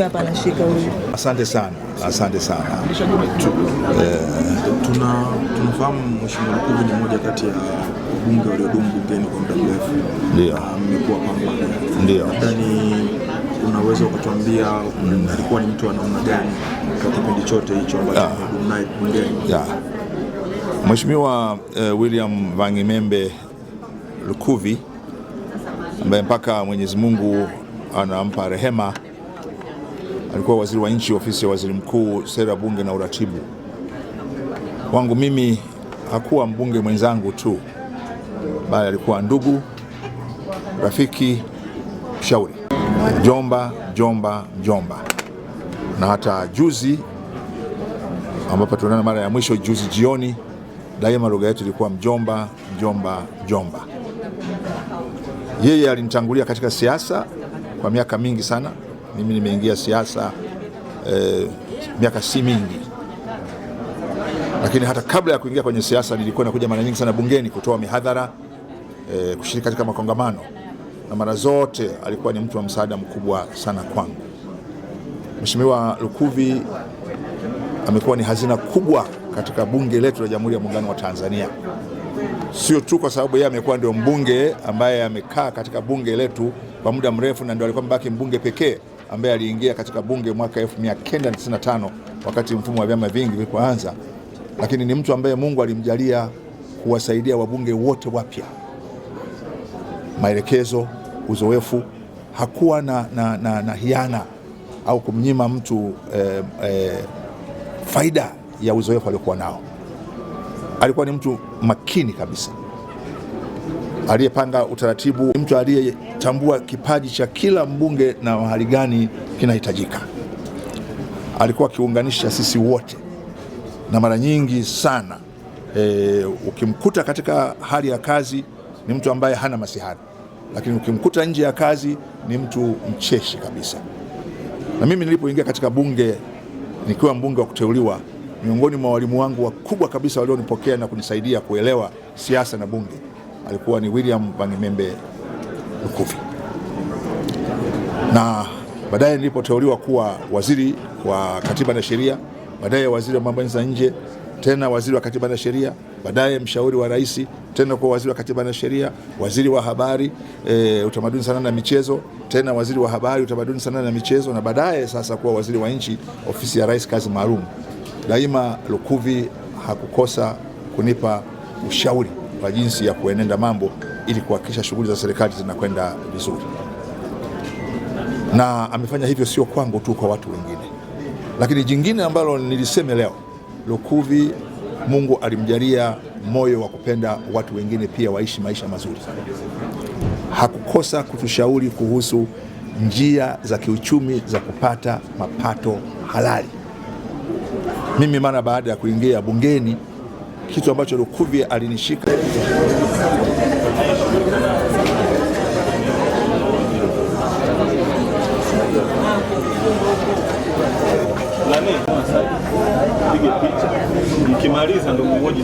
hapa anashika huyu. Asante sana. Tunafahamu Mheshimiwa Lukuvi ni mmoja kati ya wabunge waliodumu bungeni kwa muda mrefu. Ndio. Mmekuwa pamoja. Ndio. Nadhani unaweza kutuambia alikuwa ni mtu wa namna gani kwa kipindi chote hicho ambacho amedumu naye bungeni? Mheshimiwa William Vangimembe Lukuvi, ambaye mpaka Mwenyezi Mungu anampa rehema, alikuwa waziri wa nchi, ofisi ya waziri mkuu, sera, bunge na uratibu. Wangu mimi hakuwa mbunge mwenzangu tu, bali alikuwa ndugu, rafiki, mshauri, mjomba. Na hata juzi ambapo tunaona mara ya mwisho juzi jioni, daima lugha yetu ilikuwa mjomba. Yeye alinitangulia katika siasa kwa miaka mingi sana. Mimi nimeingia siasa miaka si mingi, lakini hata kabla ya kuingia kwenye siasa nilikuwa nakuja mara nyingi sana bungeni kutoa mihadhara, kushiriki katika makongamano, na mara zote alikuwa ni mtu wa msaada mkubwa sana kwangu. Mheshimiwa Lukuvi amekuwa ni hazina kubwa katika bunge letu la Jamhuri ya Muungano wa Tanzania, sio tu kwa sababu yeye amekuwa ndio mbunge ambaye amekaa katika bunge letu kwa muda mrefu na ndio alikuwa mbaki mbunge pekee ambaye aliingia katika bunge mwaka 1995 wakati mfumo wa vyama vingi vilipoanza, lakini ni mtu ambaye Mungu alimjalia kuwasaidia wabunge wote wapya maelekezo, uzoefu. Hakuwa na hiana au kumnyima mtu faida ya uzoefu aliokuwa nao. Alikuwa ni mtu makini kabisa, aliyepanga utaratibu, mtu aliyetambua kipaji cha kila mbunge na mahali gani kinahitajika. Alikuwa akiunganisha sisi wote, na mara nyingi sana ukimkuta katika hali ya kazi ni mtu ambaye hana masihara, lakini ukimkuta nje ya kazi ni mtu mcheshi kabisa. Na mimi nilipoingia katika bunge nikiwa mbunge wa kuteuliwa, miongoni mwa walimu wangu wakubwa kabisa walionipokea na kunisaidia kuelewa siasa na bunge alikuwa ni William Vangimembe Lukuvi. Na baadaye nilipoteuliwa kuwa waziri wa katiba na sheria, baadaye waziri wa mambo ya nje, tena waziri wa katiba na sheria, baadaye mshauri wa rais, tena kwa waziri wa katiba na sheria, waziri wa habari, utamaduni, sanaa na michezo, tena waziri wa habari, utamaduni, sanaa na michezo, na baadaye sasa kuwa waziri wa nchi, ofisi ya rais, kazi maalum. Daima Lukuvi hakukosa kunipa ushauri wa jinsi ya kuenenda mambo ili kuhakikisha shughuli za serikali zinakwenda vizuri. Na amefanya hivyo sio kwangu tu, kwa watu wengine. Lakini jingine ambalo niliseme leo, Lukuvi Mungu alimjalia moyo wa kupenda watu wengine pia waishi maisha mazuri. Hakukosa kutushauri kuhusu njia za kiuchumi za kupata mapato halali. Mimi mara baada ya kuingia bungeni, kitu ambacho Lukuvi alinishika nikimaliza ndo mmoja